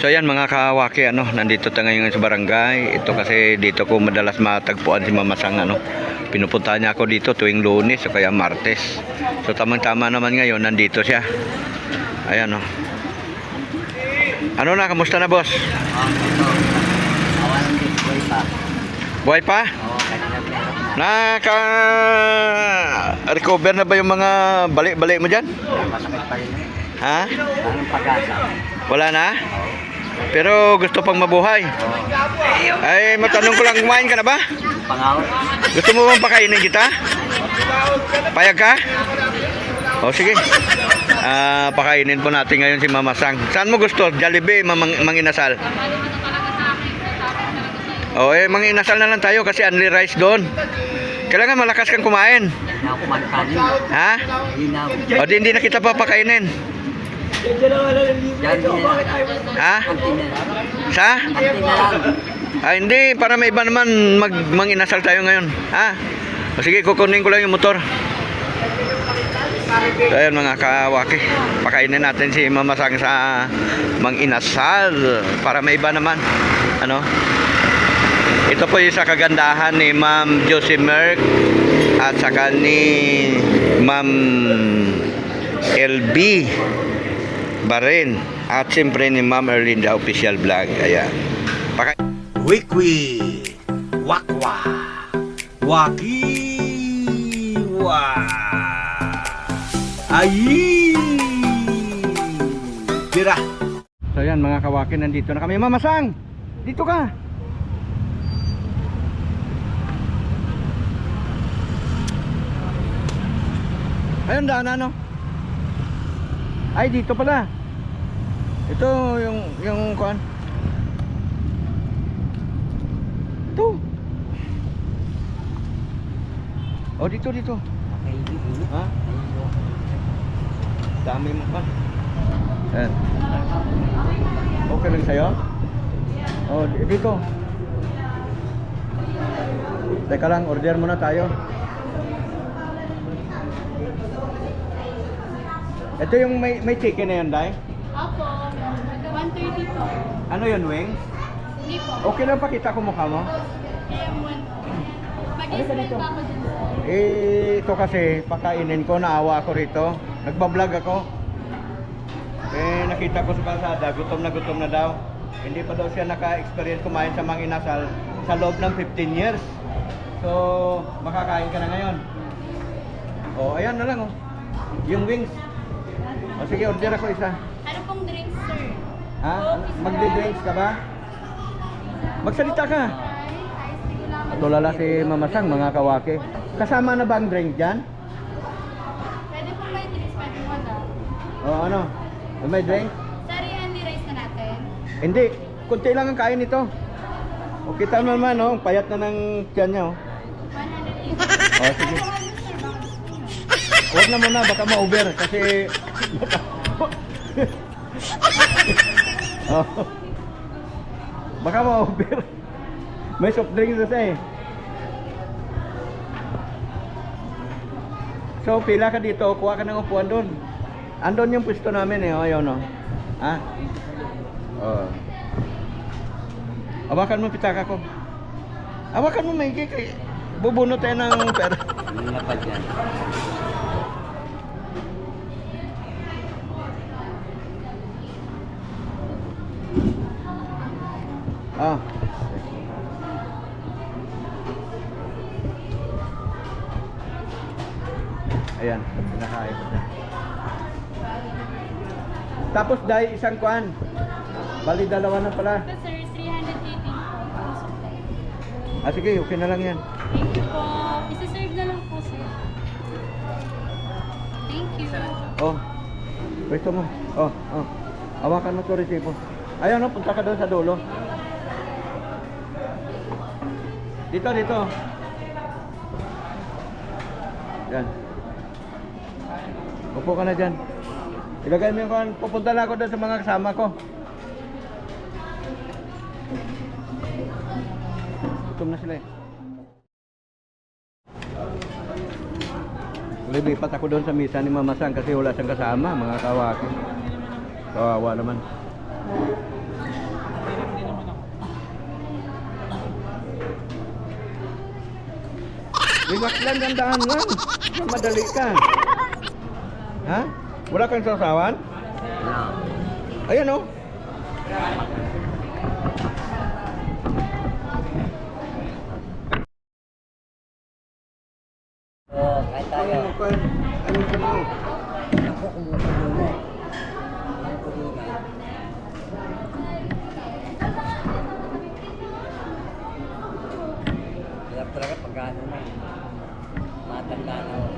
So yan mga kawaki, nandito tayo ngayon sa barangay. Ito kasi dito ko madalas matagpuan si Mama Sang, Pinupunta niya ako dito tuwing Lunes o kaya Martes. So tamang-tama naman ngayon nandito siya. Ayan Ano na, kamusta na boss? Buhay pa? Naka-recover na ba yung mga balik-balik mo dyan? Ha? Wala na? Pero gusto pang mabuhay. Ay, matanong ko lang, kumain ka na ba? Gusto mo bang pakainin kita? Payag ka? O sige. Pakainin po natin ngayon si Mama Sang. Saan mo gusto? Jollibee, Manginasal? O Manginasal na lang tayo kasi only rice doon. Kailangan malakas kang kumain. Ha? O di, hindi na kita papakainin. Ha? Sa? Hindi, para may iba naman Manginasal tayo ngayon. Ha? O sige, kukunin ko lang yung motor. So ayun mga kawaki, pakainin natin si Mama Sang sa Manginasal para may iba naman. Ito po yung sa kagandahan ni Ma'am Josie Merck at saka ni Ma'am LB Barin at siyempre ni Ma'am Erlinda Official Vlog. Ayan. Wikwi Wakwa Wakiwa Ayi Tira. So yan mga kawaki, nandito na kami. Mama Sang, dito ka. Ayun daan Ay dito pala. Ito yung kuan. Ito. Oh dito. Ha? Dami mo pa. Ayan. Okay lang sa'yo? Oh dito. Teka lang, order muna tayo. Ito yung may chicken na yun, Day? Opo, 130 po. Ano yun, wings? Hindi po. Okay lang pakita ko mukha mo. Kaya 1 po. Mag-i-spread pa ako dun. Ito kasi pakainin ko, naawa ako rito. Nagbablog ako. Nakita ko sa kalsada, gutom na daw. Hindi pa daw siya naka-experience kumain sa Manginasal sa loob ng 15 years. So, makakain ka na ngayon. Ayan na lang yung wings. Sige, order ako isa. Ano pong drinks, sir? Ha? Magdi-drinks ka ba? Magsalita ka. Tulala si Mama Sang, mga kawaki. Kasama na ba ang drink dyan? Pwede pong may drinks, pwede wala. Ano? May drink? Sir, i-handy rice na natin. Hindi. Kunti lang ang kain nito. Kita mo naman, ang payat na ng tiyan niya. 180. Sige. Ano, sir? Bakit? Huwag na muna, baka ma-over kasi baka ma-over. May soft drinks na So pila ka dito, kuha ka ng upuan doon. Andon yung pwesto namin ayun Ha? Awakan mo pitaka ko. Awakan mo maigi kay bubunot tayo ng pera. Lapad yan. Ayan, pinakain ko na. Tapos dahil isang kuan. Bali dalawa na pala. Ito, sir, 318 po. Sige, okay na lang yan. Thank you po. Isa-serve na lang po, sir. Thank you. Pwesto mo. Hawakan mo to resibo. Ayun punta ka doon sa dulo. Dito. Yan. Upo ka na dyan. Ilagay mo yung pupunta na ako doon sa mga kasama ko. Gutom na sila Lilipat ako doon sa misa ni Mama Sang kasi wala siyang kasama, mga kawaki. Kawawa naman. Relax lang, dandahan lang. Madali ka. Ha? Wala kang sasawan? Wala. Ayan oh. Oo, kahit tayo. Ano sa mo? Ako kumukulo na eh. Kumukulo na. Hirap talaga pag ano na eh. Matanda na ako.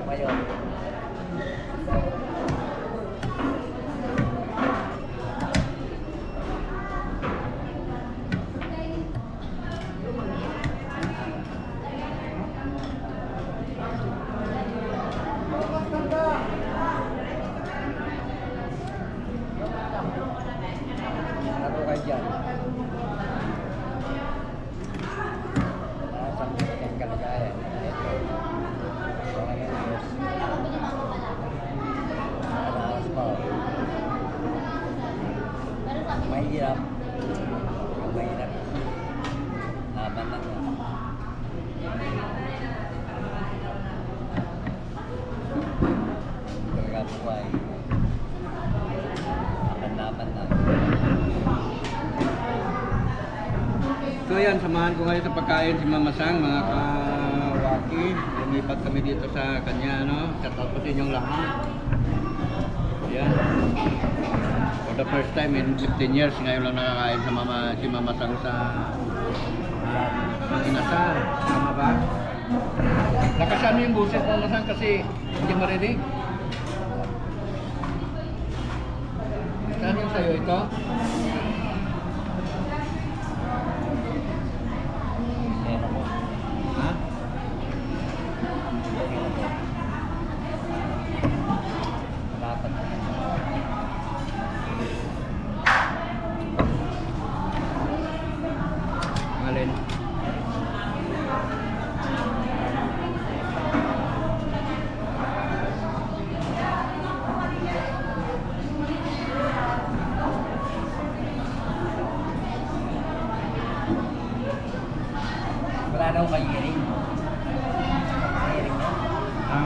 Ngayon, ano kayo dyan? Sa mga kalagayan. Ito. Mga Diyos. Malakas pa. Mahirap. Ang mahirap. Laban lang yan. Talaga buhay. Laban lang. So yan, samahan ko ngayon sa pagkain si Mama Sang, mga kawaki. Lumipat kami dito sa kanya, no? Shout out po sa inyong lahat. Yan. For the first time in 15 years, ngayon lang nakakain sa si Mama Sang sa inasal. Tama ba? Nakasan mo yung buses mo, Mama Sang, kasi hindi marinig. Saan yung sayo ito? Meron ko. Ha? Dapat. Alin? Wala na akong kayiring. Kayiring nyo. Ha?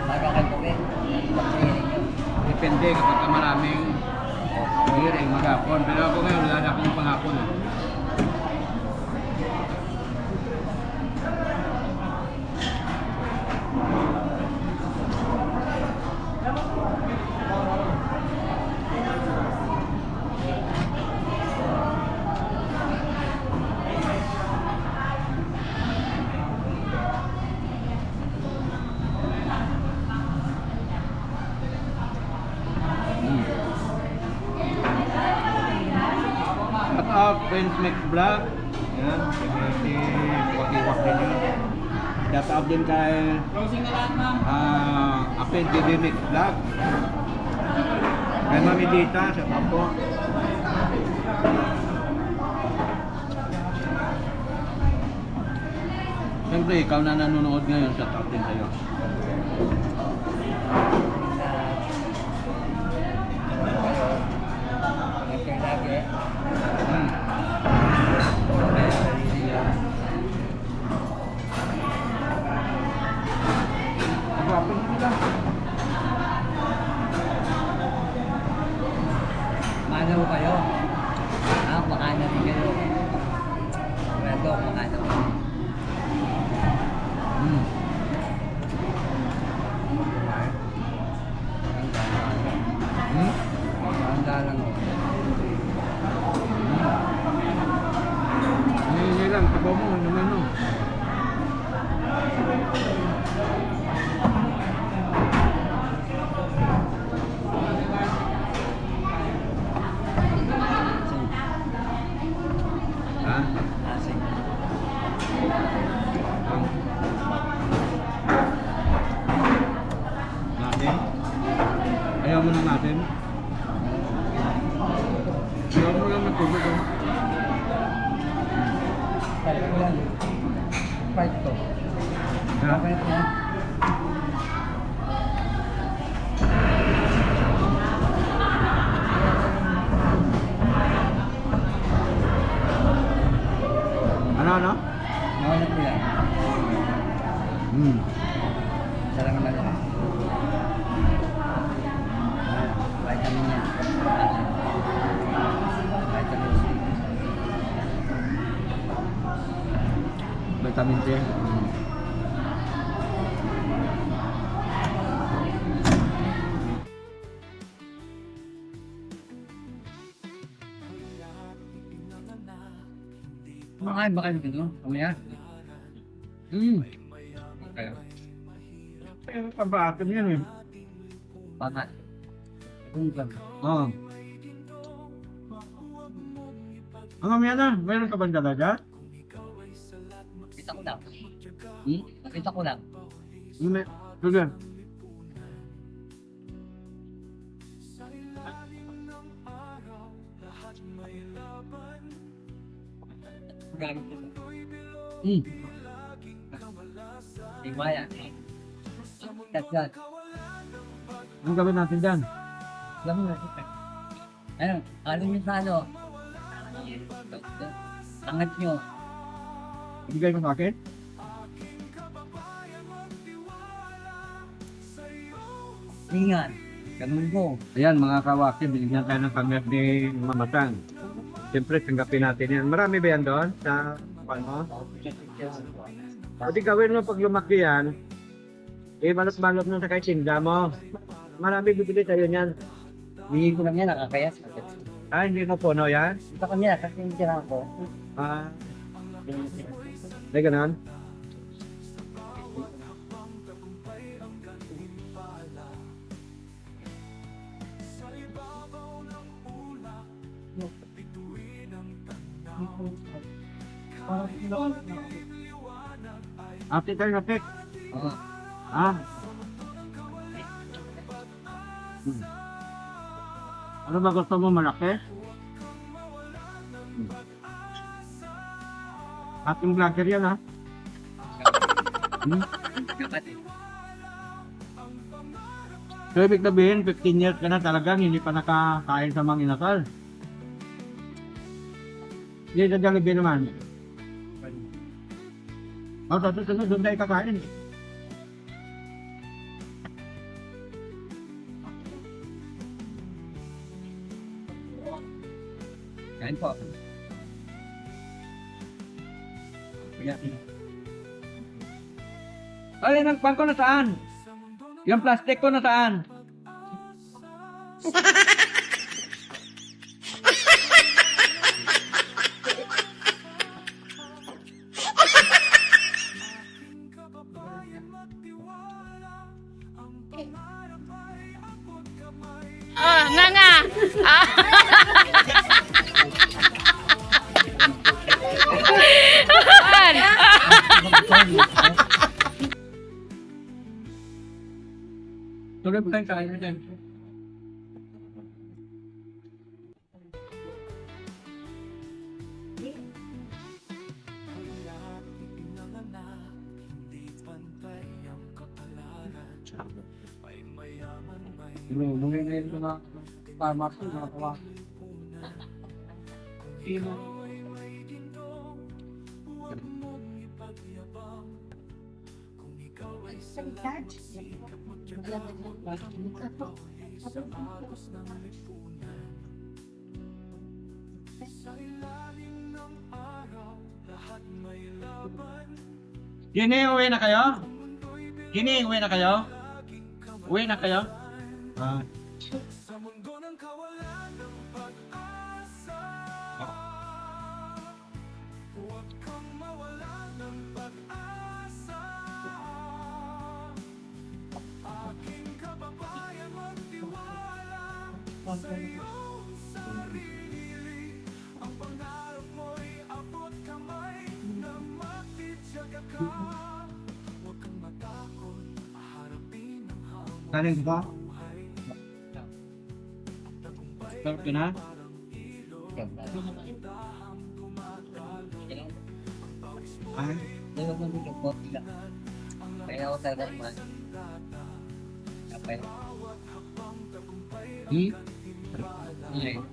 Nagkakatuwi. Kayiring nyo. Depende kapag ka maraming hearing maghapon. Pero ako ngayon, wala na akong panghapon. Shout out, Friends Mix Vlog. Yan, si Wakiwak din yun. Shout out din kay Apin TV Mix Vlog. Kay Mami Dita, shout out po. Siyempre, ikaw na nanonood ngayon, shout out din sa'yo. Nagkang lagi. Hmm. Ako, apin nila. Manaw kayo. Makain na rin kayo. Ito, makain na rin. Hmm. Hmm? Handa lang ako. Hindi lang, tabaw mo, naman no. Ha? Asing. Natin? Ayaw mo na natin? Ayaw mo lang matulog oh. Kahit ko yan. Fight to. Ha? Kahit na. Isa lang naman yun. Vitamin yan. Vitamin C. Vitamin C. Kumakain ba kayo nito? Kamaya? Kaya? Pero pabaakin yan eh. Pangat. Kung lang. Oo. Ang mamaya na, mayroon ka ba dalaga? Kita ko lang. Kita ko lang. Hindi. Sige. Gamit ko. Di maya. That's that. Anong gawin natin dyan? Alam mo na. Ano? Alam niyo sa ano? Angat nyo. Ibigay mo sa akin? Ingat. Ganun ko. Ayan mga kawaki, binigyan tayo ng pamilya ni Mamatang. Siyempre, tanggapin natin yan. Marami ba yan doon? Sa ano? Pwede gawin mo pag lumaki yan, balot-balot mo sa kahit tinda mo. Marami bibili tayo niyan. Hindi ko lang yan, nakakayas. Hindi mo puno yan? Ito kanya, kasi yung tira ko. Ay, ganun. Ate tayo na pick. Ah. Ano ba gusto mo malaki? Ating vlogger yan ha. Kapatid. So ibig sabihin, 15 years ka na talagang hindi pa nakakain sa mga inasal. Hindi sa Jollibee naman. Sa susunod, doon tayo kakain. Kain po. Ay, nagpang ko na saan? Yung plastic ko na saan? Nga nga. Tuloy mo tayong kain natin. Bumili na yun na Starbucks yung nakakawa. Kini, uwi na kayo? Kini, uwi na kayo? Uwi na kayo? Kanin ba? Sarap ka na? Ay, Dalawa mo yung bote lang. Kaya ako talaga kumain. Kapay.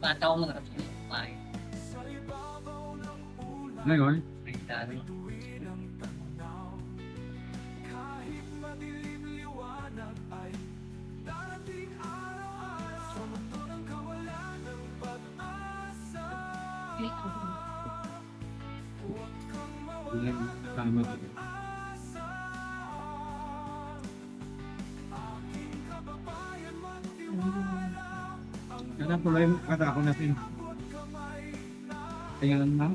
Pataw mo na kasi kumain. ngayon? Ay, dami. Tama. Kaya tuloy kata ako natin. Tingnan na.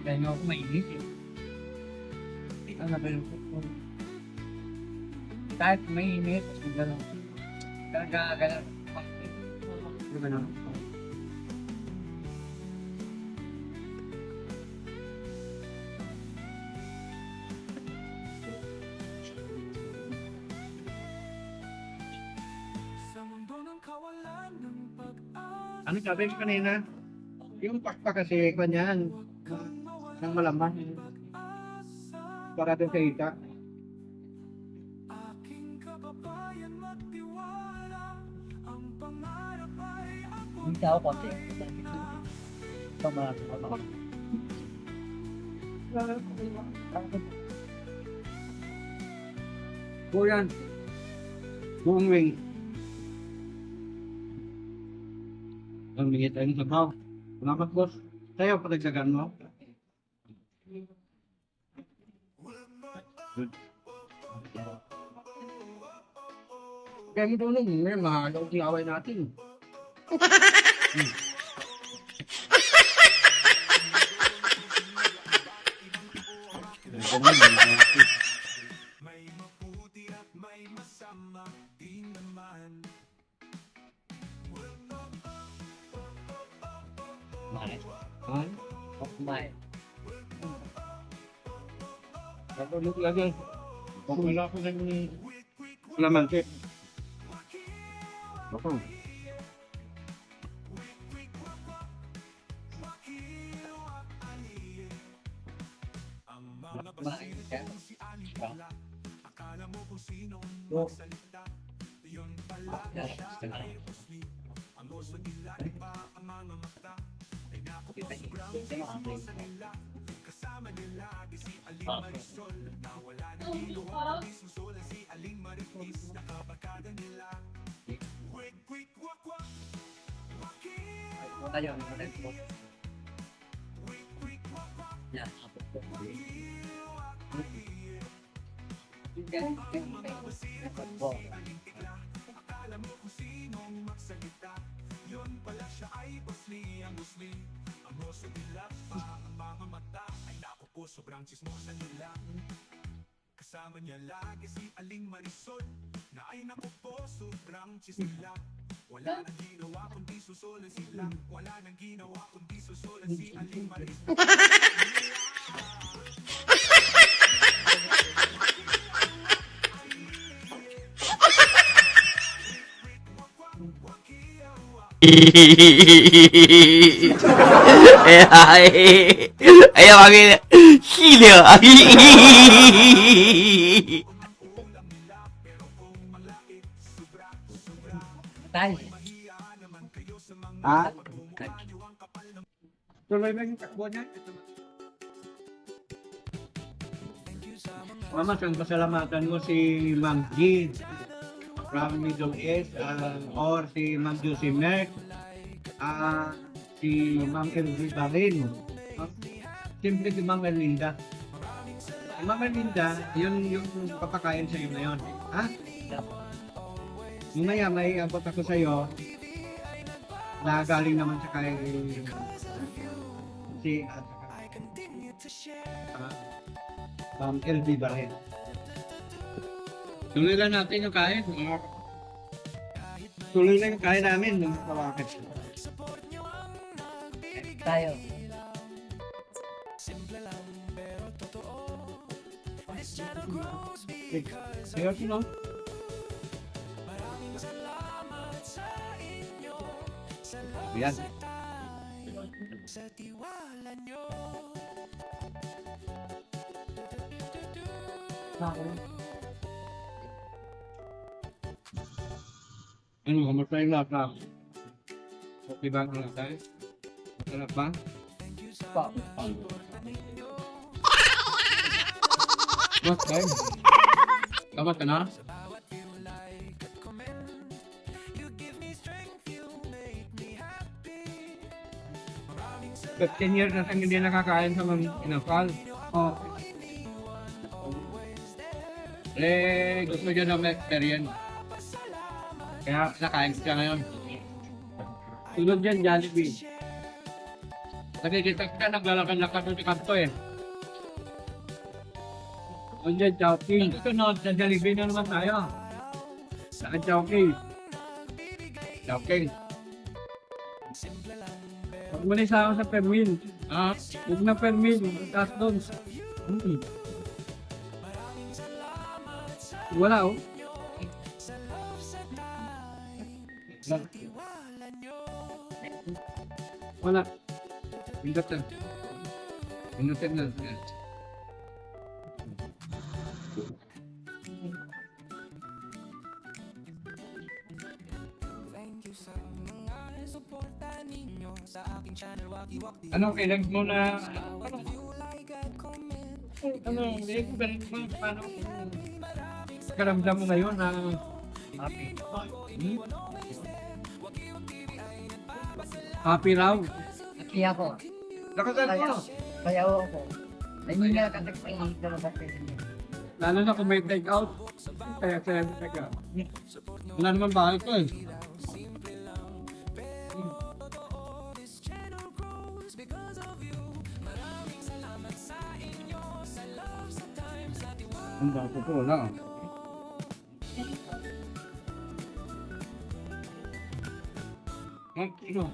Kaya nga ako mainit eh. Ano ba yung kahit mainit, gano'n. Gano'n. Ano ba na? Ano sabi ko kanina? Yung pakpak kasi kanyan ng malaman para doon sa ita. Hindi ako konti. Ito marami ko. Buyan. Buong wing. Ang mingit tayong sabaw. Salamat, boss. Tayo, patagsagan mo. Good. Kaya mo tulong, may mahalaw ang away natin. Kumain. Ha? Kumain. Kapag lagi. Wala ko ng lamansi. Ako. Kumain ka. Tayo, yan. Oh. Sobrang chismosa nila. Kasama niya lagi si Aling Marisol, na ay naku po, sobrang chismila. Wala nang ginawa kundi susulan sila. Wala nang ginawa kundi susulan si Aling Marisol. Ay, bakit? Sino? Tayo. Ha? Tuloy ba yung takbo niya? Mama, ang pasalamatan mo si Ma'am G from Middle East or si Ma'am Josie Mek, si Ma'am Elvie Barin, simple si Ma'am Erlinda. Si Ma'am Erlinda, yung papakain sa'yo na yun. Ha? Mamaya may abot ako sa'yo na galing naman sa kay si Ma'am Elvie Barin. Tuloy lang natin yung kain. Tuloy lang yung kain namin. Bakit? Tayo. Seryoso, no? Yan. Ano, kamusta yung laptop? Okay ba ang laptop? Masarap ba? What time? Tama ka na? 15 years na siyang hindi nakakain sa mga inasal. Oh, Gusto niya na experience. Kaya nakain siya ngayon. Tulad yan, Jollibee. Nakikita ka, naglalakad-lakad doon sa kanto eh. O dyan, Chowking. Sunod, sa Jollibee na naman tayo. Saan Chowking? Chowking. Huwag mo na isa ako sa Permin. Ah, huwag na Permin. Taas doon. Wala oh. Wala. Pindutin. Pindutin na. Ano kailan mo na ano paano karamdam mo ngayon na happy. happy raw? Happy ako. Lakasan mo! Kaya ako. Nangyayari ka nagpahihig na sa pwede. Lalo na kung may take out. Kaya teka. Wala naman bakit ko eh. Ang bago ko, wala. Ang ino.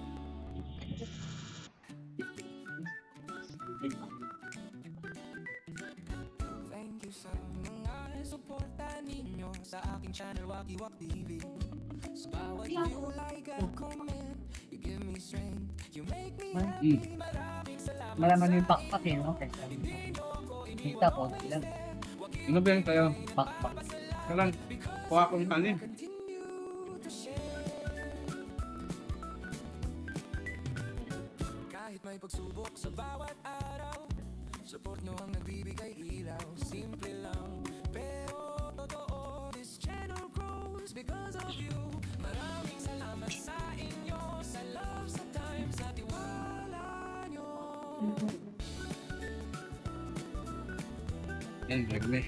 Malaman yung pakpak eh, no? Kita ko, ilang Ano ba yan tayo? pakpak. Kalang, kuha ko yung kanin. Yan, regle.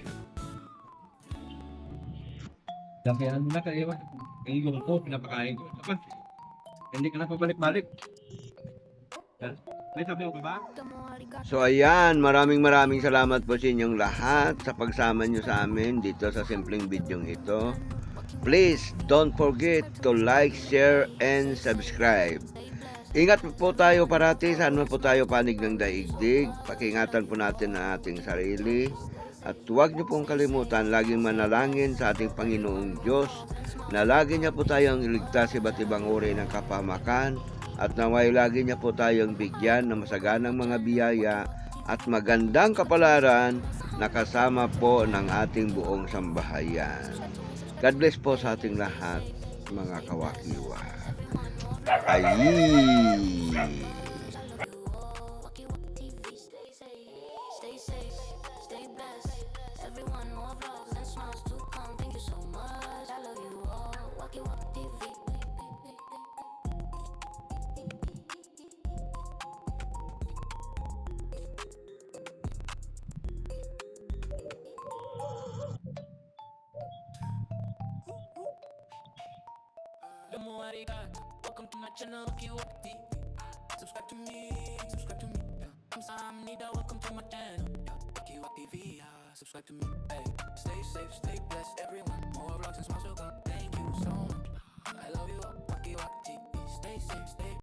Lampihan mo na kayo. Kayo ko, pinapakain ko. Dapat, hindi ka na pabalik-balik. May sabi ko ba? So ayan, maraming salamat po sa inyong lahat sa pagsama nyo sa amin dito sa simpleng video ito. Please don't forget to like, share, and subscribe. Ingat po tayo parati, saan man po tayo panig ng daigdig. Pakingatan po natin ang ating sarili. At huwag niyo pong kalimutan, laging manalangin sa ating Panginoong Diyos na lagi niya po tayong iligtas sa iba't ibang uri ng kapahamakan at naway lagi niya po tayong bigyan ng masaganang mga biyaya at magandang kapalaran na kasama po ng ating buong sambahayan. God bless po sa ating lahat, mga kawakiwa. Ayy! Stay safe, stay blessed. Everyone more vlogs and smiles to come. Thank you so much. I love you all. Wacky Wacky TV. Domo arigato, welcome to my channel, Wacky Wacky TV. Subscribe to me, yeah. Kamsahamnida, welcome to my channel, yeah. Wacky Wacky TV, yeah. Subscribe to me, hey. Stay safe, stay blessed, everyone. More vlogs and smiles will come. Thank you so much. I love you all, Wacky Wacky TV. Stay safe, stay